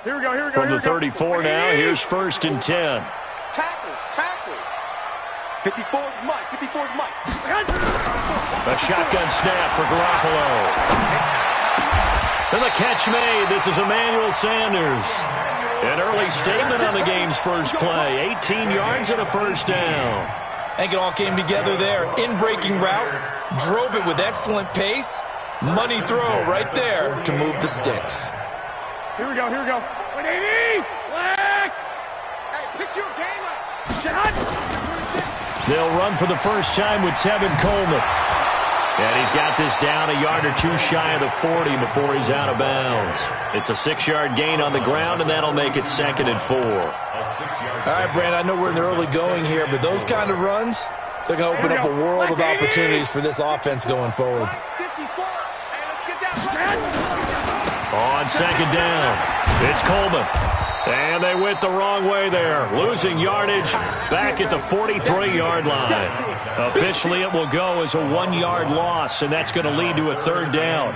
From the 34 now, here's 1st and 10. Tackles. 54's Mike. A shotgun snap for Garoppolo. And the catch made. This is Emmanuel Sanders. An early statement on the game's first play. 18 yards and a first down. I think it all came together there. In-breaking route. Drove it with excellent pace. Money throw right there to move the sticks. Here we go. 180. Black. Hey, pick your game up. Shot. They'll run for the first time with Tevin Coleman. And he's got this down a yard or two shy of the 40 before he's out of bounds. It's a 6-yard gain on the ground, and that'll make it 2nd and 4. All right, Brand, I know we're in the early going here, but those kind of runs, they're going to open up a world of opportunities for this offense going forward. 54. Hey, let's get that. On 2nd down, it's Coleman. And they went the wrong way there, losing yardage back at the 43-yard line. Officially, it will go as a 1-yard loss, and that's going to lead to a 3rd down.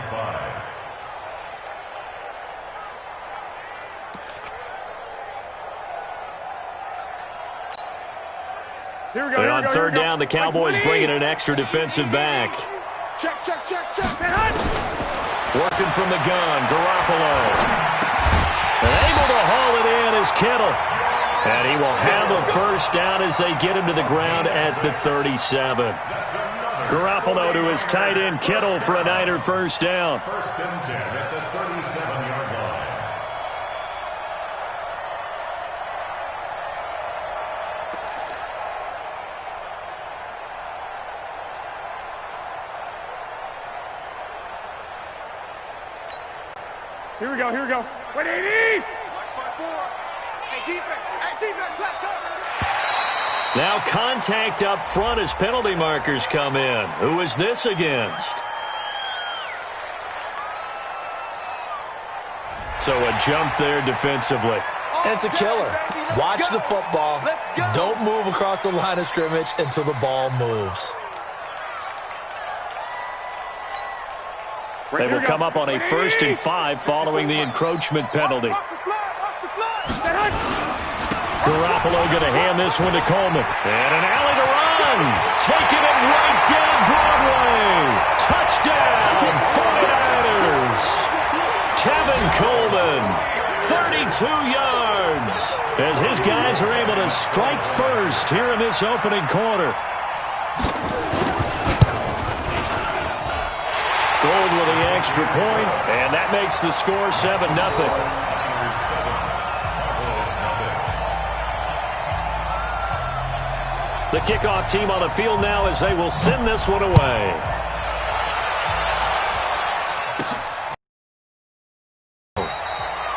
And on 3rd down, the Cowboys bring in an extra defensive back. Check. Working from the gun, Garoppolo. And able to haul it in is Kittle. And he will have a first down as they get him to the ground at the 37. Garoppolo to his tight end, Kittle, for a Niner first down. 1st and 10 at the 37-yard line. Here we go. 180. Hey, defense, let's go. Now contact up front as penalty markers come in. Who is this against? So a jump there defensively. And it's a killer. Watch the football. Don't move across the line of scrimmage until the ball moves. They will come up on a 1st and 5 following the encroachment penalty. Garoppolo going to hand this one to Coleman. And an alley to run. Taking it right down Broadway. Touchdown, 49ers. Tevin Coleman, 32 yards. As his guys are able to strike first here in this opening quarter. Gold with the extra point, and that makes the score 7-0. The kickoff team on the field now as they will send this one away.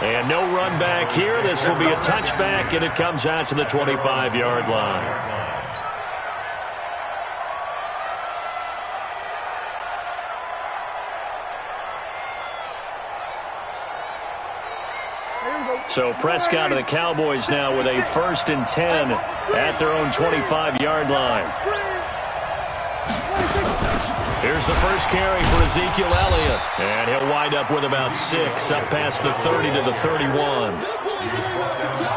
And no run back here. This will be a touchback, and it comes out to the 25-yard line. So Prescott and the Cowboys now with a 1st and 10 at their own 25-yard line. Here's the first carry for Ezekiel Elliott. And he'll wind up with about 6 up past the 30 to the 31.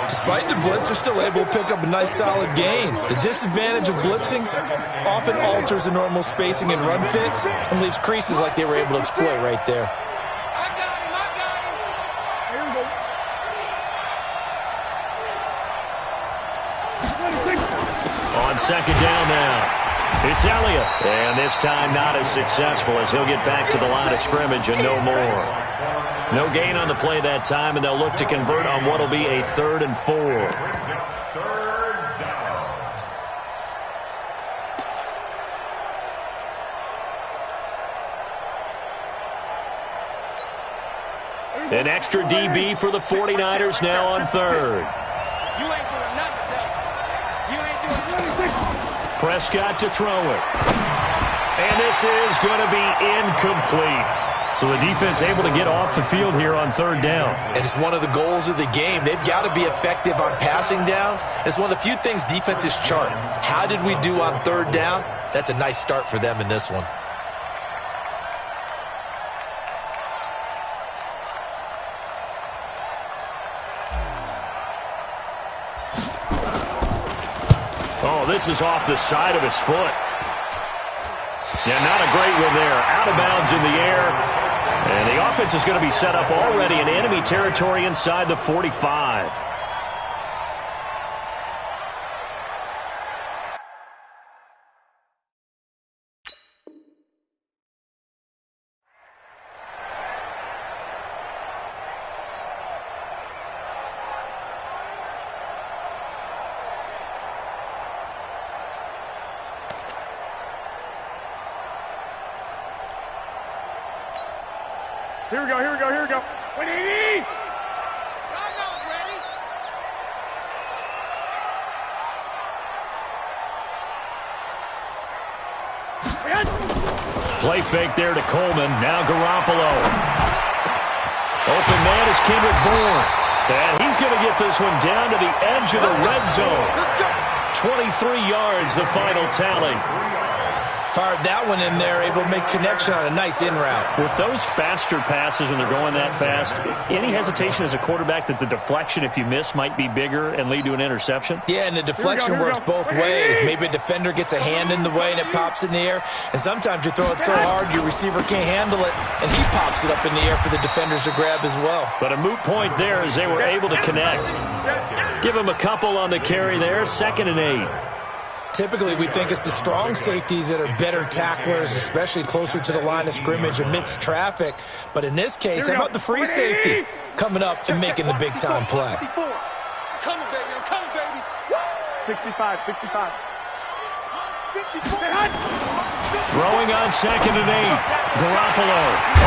Despite the blitz, they're still able to pick up a nice solid gain. The disadvantage of blitzing often alters the normal spacing and run fits and leaves creases like they were able to exploit right there. On 2nd down now, it's Elliott. And this time not as successful as he'll get back to the line of scrimmage and no more. No gain on the play that time, and they'll look to convert on what will be a 3rd and 4. An extra DB for the 49ers now on 3rd. Prescott to throw it. And this is going to be incomplete. So the defense able to get off the field here on 3rd down. And it's one of the goals of the game. They've got to be effective on passing downs. It's one of the few things defenses chart. How did we do on 3rd down? That's a nice start for them in this one. this is off the side of his foot. Yeah, not a great one there. Out of bounds in the air. And the offense is going to be set up already in enemy territory inside the 45. Here we go, here we go, here we go. 180! Play fake there to Coleman. Now Garoppolo. Open man is Kendrick Bourne. And he's going to get this one down to the edge of the red zone. 23 yards, the final tally. Fired that one in there, able to make connection on a nice in route. With those faster passes when they're going that fast, any hesitation as a quarterback that the deflection, if you miss, might be bigger and lead to an interception? Yeah, and the deflection works both ways. Maybe a defender gets a hand in the way and it pops in the air. And sometimes you throw it so hard your receiver can't handle it, and he pops it up in the air for the defenders to grab as well. But a moot point there as they were able to connect. Give him a couple on the carry there, 2nd and 8. Typically, we think it's the strong safeties that are better tacklers, especially closer to the line of scrimmage amidst traffic. But in this case, how about the free safety coming up and making the big-time play? I'm coming, baby. I'm coming, baby. 65, 65. 54. Throwing on 2nd and 8. Garoppolo.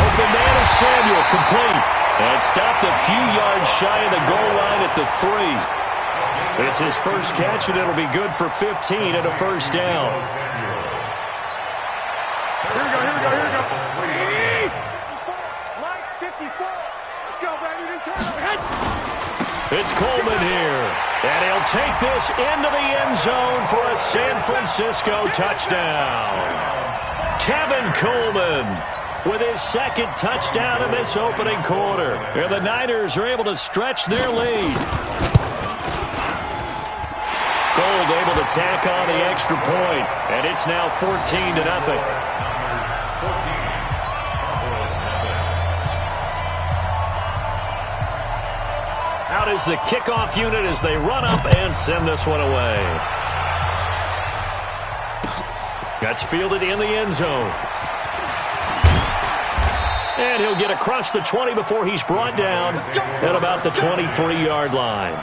Open man is Samuel, complete. And stopped a few yards shy of the goal line at the 3. It's his first catch, and it'll be good for 15 and a first down. Here we go, here we go, here we go. 180! Mike, 54. Let's go, baby. Return. It's Coleman here. And he'll take this into the end zone for a San Francisco touchdown. Tevin Coleman with his 2nd touchdown in this opening quarter. And the Niners are able to stretch their lead. Gold able to tack on the extra point, and it's now 14-0. Out is the kickoff unit as they run up and send this one away. That's fielded in the end zone. And he'll get across the 20 before he's brought down at about the 23-yard line.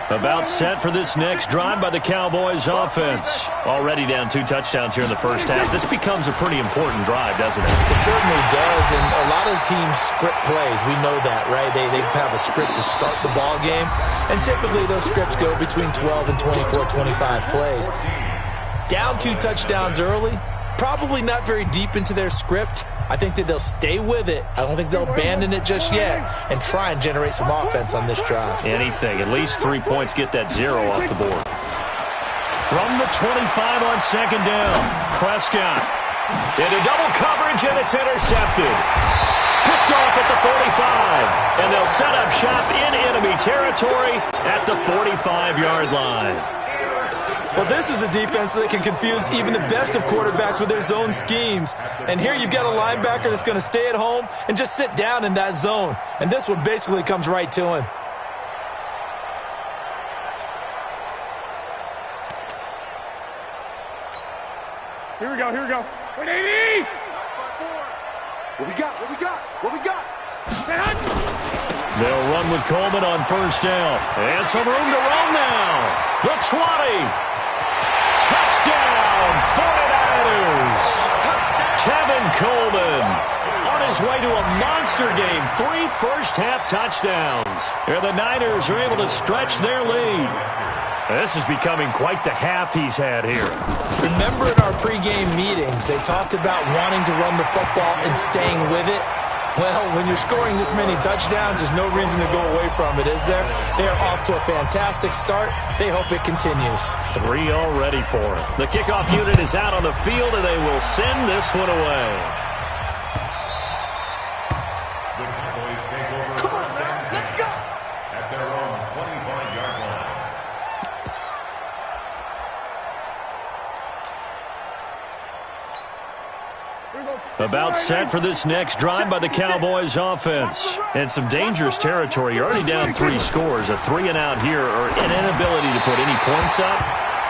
About set for this next drive by the Cowboys offense. Already down 2 touchdowns here in the first half. This becomes a pretty important drive, doesn't it? It certainly does, and a lot of teams script plays. We know that, right? They have a script to start the ball game, and typically those scripts go between 12 and 24, 25 plays. Down 2 touchdowns early, probably not very deep into their script. I think that they'll stay with it. I don't think they'll abandon it just yet and try and generate some offense on this drive. Anything. At least 3 points. Get that 0 off the board. From the 25 on 2nd down, Prescott into double coverage, and it's intercepted. Picked off at the 45, and they'll set up shop in enemy territory at the 45-yard line. Well, this is a defense that can confuse even the best of quarterbacks with their zone schemes. And here you've got a linebacker that's going to stay at home and just sit down in that zone. And this one basically comes right to him. Here we go, here we go. 180! What we got? What we got? What we got? They'll run with Coleman on 1st down. And some room to run now. The 20. Touchdown, 49ers. Tevin Coleman on his way to a monster game. 3 first-half touchdowns. And the Niners are able to stretch their lead. This is becoming quite the half he's had here. Remember in our pregame meetings, they talked about wanting to run the football and staying with it. Well, when you're scoring this many touchdowns, there's no reason to go away from it, is there? They are off to a fantastic start. They hope it continues. 3 already for him. The kickoff unit is out on the field, and they will send this one away. Come on, man. Let's go. About set for this next drive by the Cowboys offense. And some dangerous territory. You're already down 3 scores. A 3-and-out here or an inability to put any points up.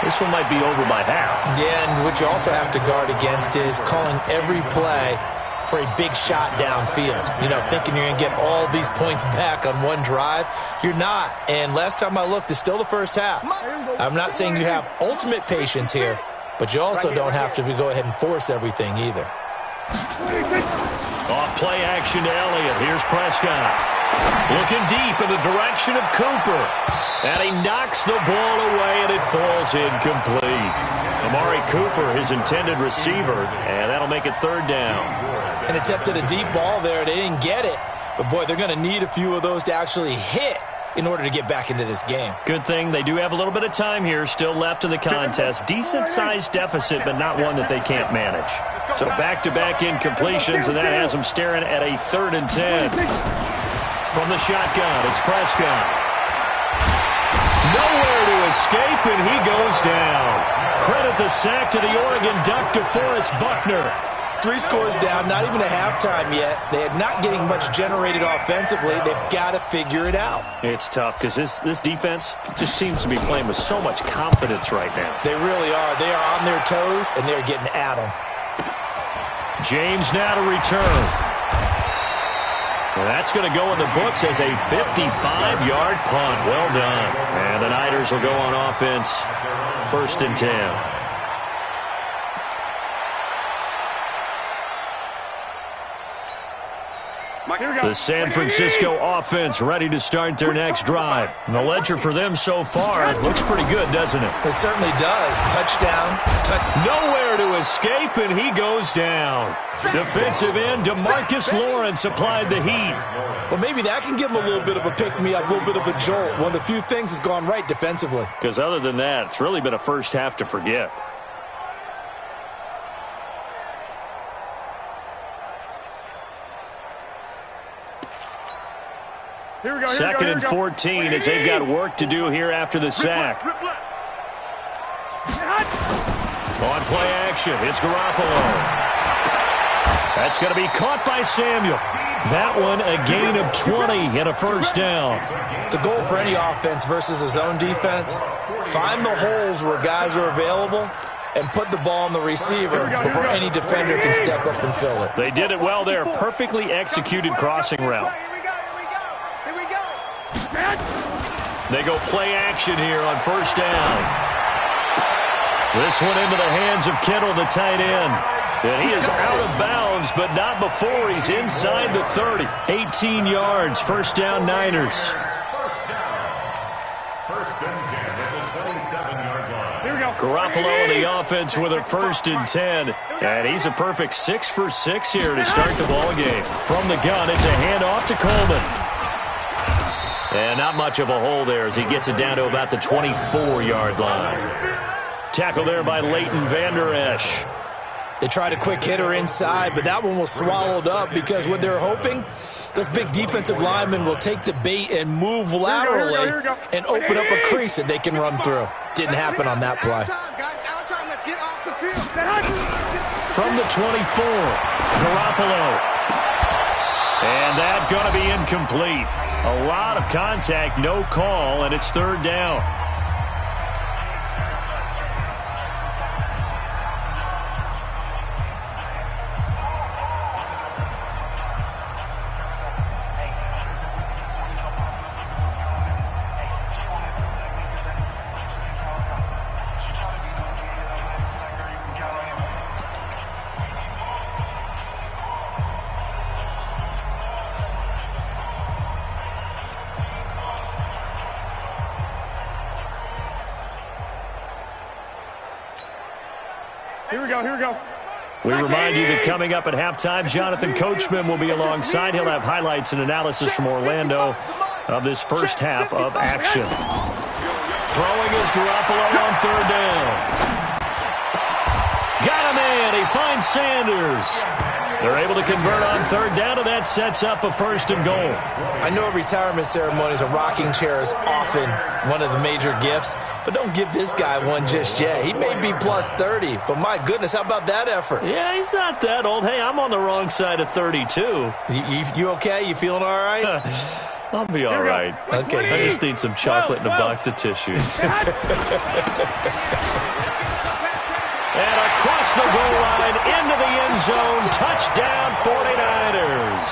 This one might be over by half. Yeah, and what you also have to guard against is calling every play for a big shot downfield. You know, thinking you're going to get all these points back on one drive. You're not. And last time I looked, it's still the first half. I'm not saying you have ultimate patience here, but you also don't have to go ahead and force everything either. Off play action to Elliott. Here's Prescott. Looking deep in the direction of Cooper. And he knocks the ball away, and it falls incomplete. Amari Cooper, his intended receiver, and that'll make it 3rd down. And attempted a deep ball there. They didn't get it. But, boy, they're going to need a few of those to actually hit in order to get back into this game. Good thing they do have a little bit of time here still left in the contest. Decent-sized deficit, but not one that they can't manage. So back-to-back incompletions, and that has them staring at a 3rd and 10. From the shotgun, it's Prescott. Nowhere to escape, and he goes down. Credit the sack to the Oregon Duck, DeForest Buckner. 3 scores down, not even a halftime yet. They are not getting much generated offensively. They've got to figure it out. It's tough because this defense just seems to be playing with so much confidence right now. They really are. They are on their toes, and they're getting at them. James now to return. And that's going to go in the books as a 55-yard punt. Well done. And the Niners will go on offense. 1st and 10. The San Francisco offense ready to start their next drive. And the ledger for them so far, it looks pretty good, doesn't it? It certainly does. Touchdown. Nowhere to escape, and he goes down. Defensive end DeMarcus Lawrence applied the heat. Well, maybe that can give him a little bit of a pick-me-up, a little bit of a jolt. One of the few things that's gone right defensively. Because other than that, it's really been a first half to forget. Second and 14 as they've got work to do here after the sack. On play action, it's Garoppolo. That's going to be caught by Samuel. That one a gain of 20 and a 1st down. The goal for any offense versus a zone defense, find the holes where guys are available and put the ball on the receiver before any defender can step up and fill it. They did it well there. Perfectly executed crossing route. They go play action here on 1st down. This one into the hands of Kittle, the tight end. And he is out of bounds, but not before he's inside the 30. 18 yards, 1st down Niners. First and 10 at the 27-yard line. Here we go. Garoppolo and the offense with a 1st and 10. And he's a perfect 6 for 6 here to start the ball game. From the gun, it's a handoff to Coleman. And not much of a hole there as he gets it down to about the 24-yard line. Tackle there by Leighton Vander Esch. They tried a quick hitter inside, but that one was swallowed up because what they're hoping, those big defensive linemen will take the bait and move laterally and open up a crease that they can run through. Didn't happen on that play. From the 24, Garoppolo. And that's going to be incomplete. A lot of contact, no call, and it's 3rd down. Here we go. We remind you that coming up at halftime, Jonathan Coachman will be alongside. He'll have highlights and analysis from Orlando of this first half of action. Throwing is Garoppolo on 3rd down. Got him in. He finds Sanders. They're able to convert on third down, and that sets up a 1st and goal. I know at retirement ceremonies, a rocking chair is often one of the major gifts, but don't give this guy one just yet. He may be plus 30, but my goodness, how about that effort? Yeah, he's not that old. Hey, I'm on the wrong side of 32. You okay? You feeling all right? I'll be all right. Okay, I just need some chocolate and a box of tissues. And across the goal line, into the end zone, touchdown 49ers.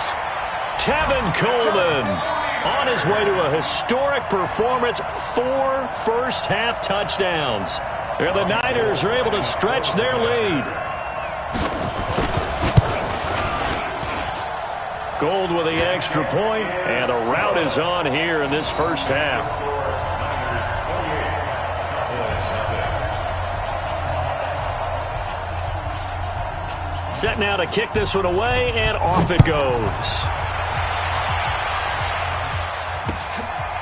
Tevin Coleman on his way to a historic performance, 4 first-half touchdowns. And the Niners are able to stretch their lead. Gold with the extra point, and a rout is on here in this first half. Set now to kick this one away, and off it goes.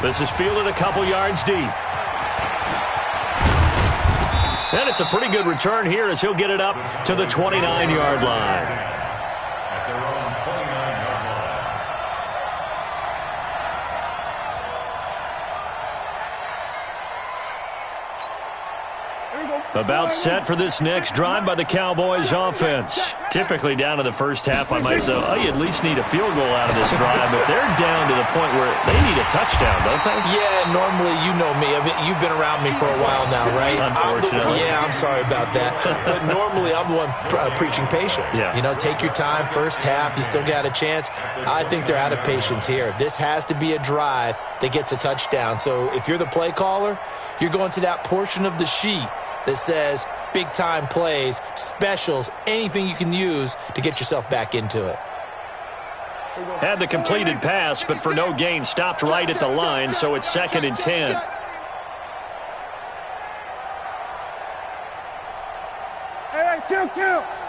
This is fielded a couple yards deep. And it's a pretty good return here as he'll get it up to the 29-yard line. About set for this next drive by the Cowboys offense. Typically down to the first half, I might say, oh, you at least need a field goal out of this drive, but they're down to the point where they need a touchdown, don't they? Yeah, normally, you know me. I mean, you've been around me for a while now, right? Unfortunately. I'm sorry about that. But normally, I'm the one preaching patience. Yeah. You know, take your time, first half, you still got a chance. I think they're out of patience here. This has to be a drive that gets a touchdown. So if you're the play caller, you're going to that portion of the sheet that says big-time plays, specials, anything you can use to get yourself back into it. Had the completed pass, but for no gain, stopped right at the line, so it's 2nd and 10. Hey, kill.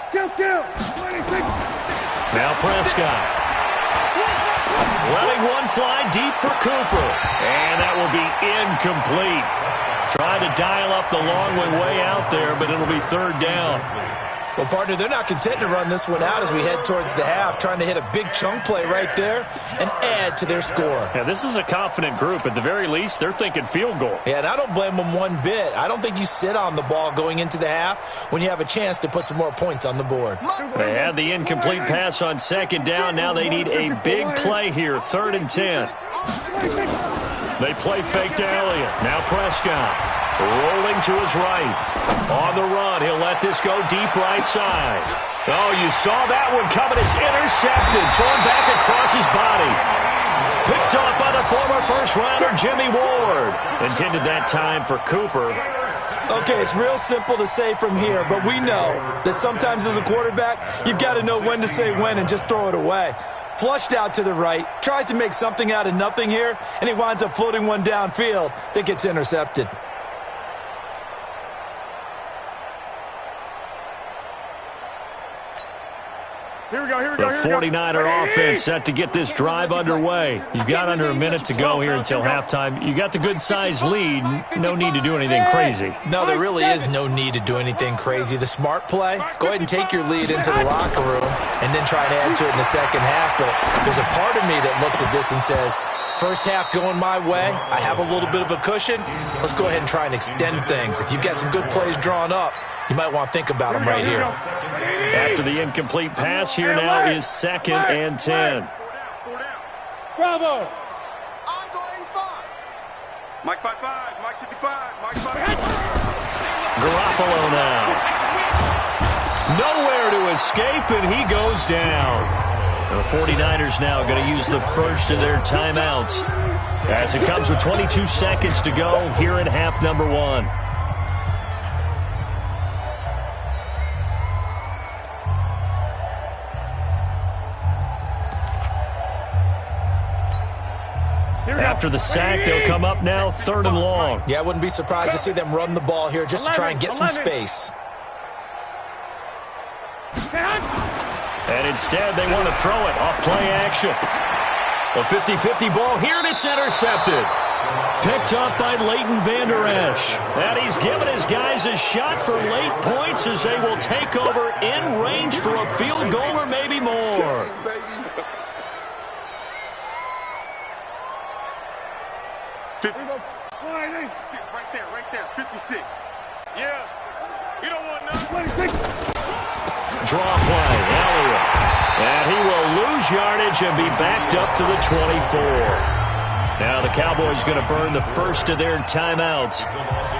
26. Now Prescott. Letting one fly deep for Cooper. And that will be incomplete. Trying to dial up the long way out there, but it'll be 3rd down. Well, partner, they're not content to run this one out as we head towards the half, trying to hit a big chunk play right there and add to their score. Yeah, this is a confident group. At the very least, they're thinking field goal. Yeah, and I don't blame them one bit. I don't think you sit on the ball going into the half when you have a chance to put some more points on the board. They had the incomplete pass on 2nd down. Now they need a big play here, 3rd and 10. They play fake to Elliott. Now Prescott rolling to his right. On the run, he'll let this go deep right side. Oh, you saw that one coming. It's intercepted. Thrown back across his body. Picked off by the former first-rounder Jimmy Ward. Intended that time for Cooper. Okay, it's real simple to say from here, but we know that sometimes as a quarterback, you've got to know when to say when and just throw it away. Flushed out to the right, tries to make something out of nothing here, and he winds up floating one downfield that gets intercepted. The 49er offense set to get this drive underway. You've got under a minute to go here until halftime. You got the good-sized lead. No need to do anything crazy. No, there really is no need to do anything crazy. The smart play, go ahead and take your lead into the locker room and then try to add to it in the second half. But there's a part of me that looks at this and says, first half going my way, I have a little bit of a cushion. Let's go ahead and try and extend things. If you've got some good plays drawn up, you might want to think about them right here. After the incomplete pass, here now is 2nd and 10. Bravo. Mike 55, Mike 55, Mike 55. Garoppolo now. Nowhere to escape, and he goes down. The 49ers now going to use the first of their timeouts as it comes with 22 seconds to go here in half number 1. After the sack, they'll come up now 3rd and long. Yeah, I wouldn't be surprised to see them run the ball here just to try and get some space. And instead, they want to throw it off play action. A 50-50 ball here, and it's intercepted. Picked up by Leighton Vander Esch. And he's given his guys a shot for late points as they will take over in range for a field goal or maybe more. 56, right there, 56. Yeah, you don't want none. Draw play, Elliott. And he will lose yardage and be backed up to the 24. Now the Cowboys going to burn the first of their timeouts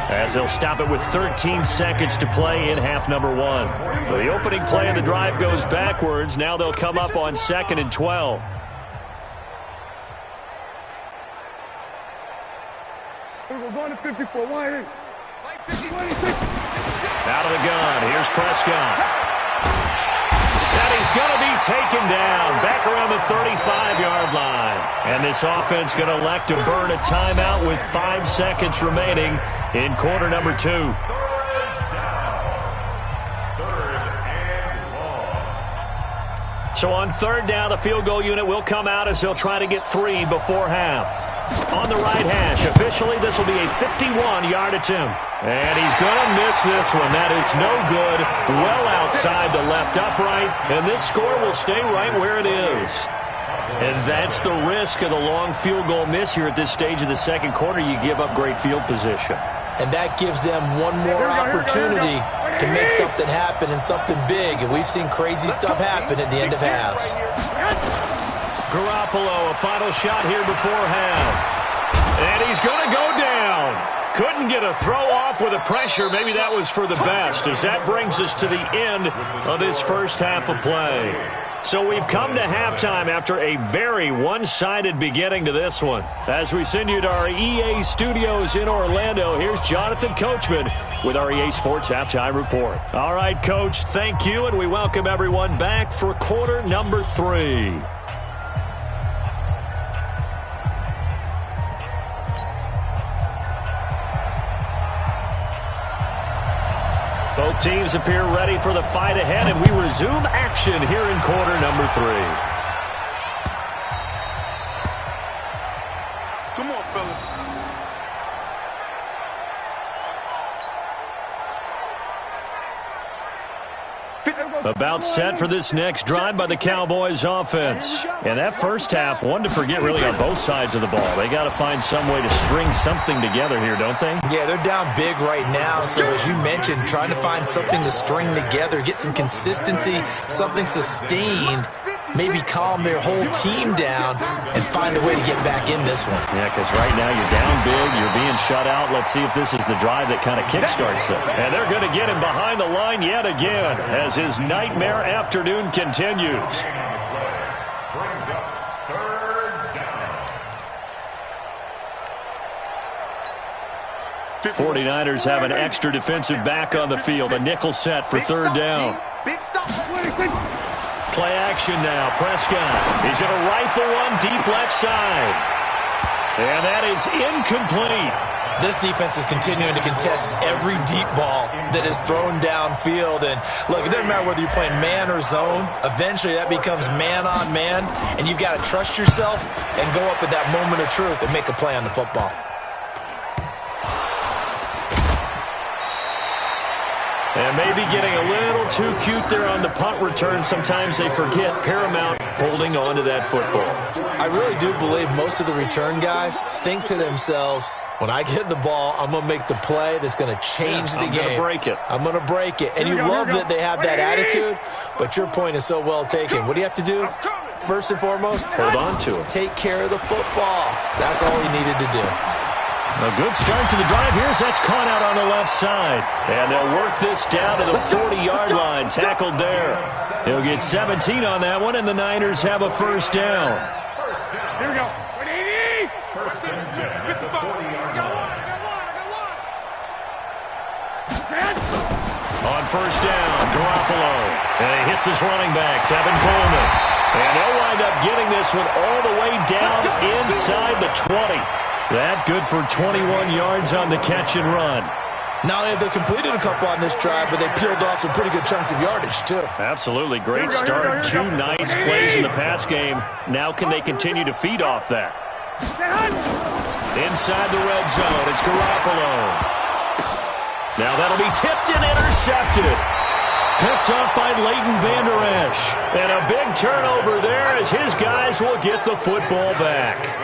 as they'll stop it with 13 seconds to play in half number 1. So the opening play of the drive goes backwards. Now they'll come up on 2nd and 12. We're going to 54. Wide in. Out of the gun. Here's Prescott. And he's going to be taken down back around the 35-yard line. And this offense going to elect to burn a timeout with 5 seconds remaining in quarter number 2. So on 3rd down, the field goal unit will come out as they'll try to get 3 before half. On the right hash, officially this will be a 51-yard attempt. And he's going to miss this one. That is no good. Well outside the left upright. And this score will stay right where it is. And that's the risk of the long field goal miss here at this stage of the second quarter. You give up great field position. And that gives them one more opportunity to make something happen and something big. And we've seen crazy stuff happen at the end of halves. Garoppolo, a final shot here before half. And he's going to go down. Couldn't get a throw off with the pressure. Maybe that was for the best, as that brings us to the end of this first half of play. So we've come to halftime after a very one-sided beginning to this one. As we send you to our EA studios in Orlando, here's Jonathan Coachman with our EA Sports Halftime Report. All right, Coach, thank you, and we welcome everyone back for quarter number 3. Both teams appear ready for the fight ahead, and we resume action here in quarter number 3. Come on, fellas. About set for this next drive by the Cowboys offense. And that first half, one to forget really on both sides of the ball. They got to find some way to string something together here, don't they? Yeah, they're down big right now. So as you mentioned, trying to find something to string together, get some consistency, something sustained, maybe calm their whole team down and find a way to get back in this one. Yeah, because right now you're down big, you're being shut out. Let's see if this is the drive that kind of kickstarts them. And they're going to get him behind the line yet again as his nightmare afternoon continues. 49ers have an extra defensive back on the field, a nickel set for 3rd down. Play action now. Prescott. He's going to rifle one deep left side. And that is incomplete. This defense is continuing to contest every deep ball that is thrown downfield. And look, it doesn't matter whether you're playing man or zone. Eventually that becomes man on man. And you've got to trust yourself and go up at that moment of truth and make a play on the football. And maybe getting a little too cute there on the punt return. Sometimes they forget paramount holding on to that football. I really do believe most of the return guys think to themselves, when I get the ball, I'm going to make the play that's going to change the game. I'm going to break it. I'm going to break it. And you love that they have that attitude, but your point is so well taken. What do you have to do? First and foremost, hold on to it. Take care of the football. That's all he needed to do. A good start to the drive. Here's that's caught out on the left side. And they'll work this down to the 40-yard line. Tackled there. He'll get 17 on that one, and the Niners have a first down. Here we go. First and 10 at the 40-yard line. On first down, Garoppolo. And he hits his running back, Tevin Coleman. And they'll wind up getting this one all the way down inside the 20. That good for 21 yards on the catch and run. Not only have they completed a couple on this drive, but they peeled off some pretty good chunks of yardage, too. Absolutely. Great start. 2 nice plays in the pass game. Now can they continue to feed off that? Inside the red zone, it's Garoppolo. Now that'll be tipped and intercepted. Picked up by Leighton Vander Esch. And a big turnover there as his guys will get the football back.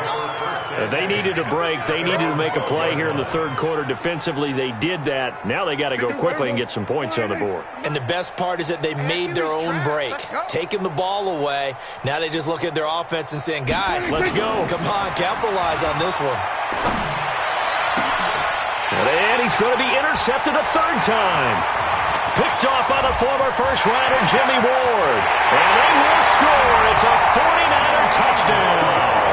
They needed a break. They needed to make a play here in the third quarter. Defensively, they did that. Now they got to go quickly and get some points on the board. And the best part is that they made their own break, taking the ball away. Now they just look at their offense and saying, guys, let's go. Come on, capitalize on this one. And he's going to be intercepted a third time. Picked off by the former first-rounder Jimmy Ward. And they will score. It's a 49er touchdown.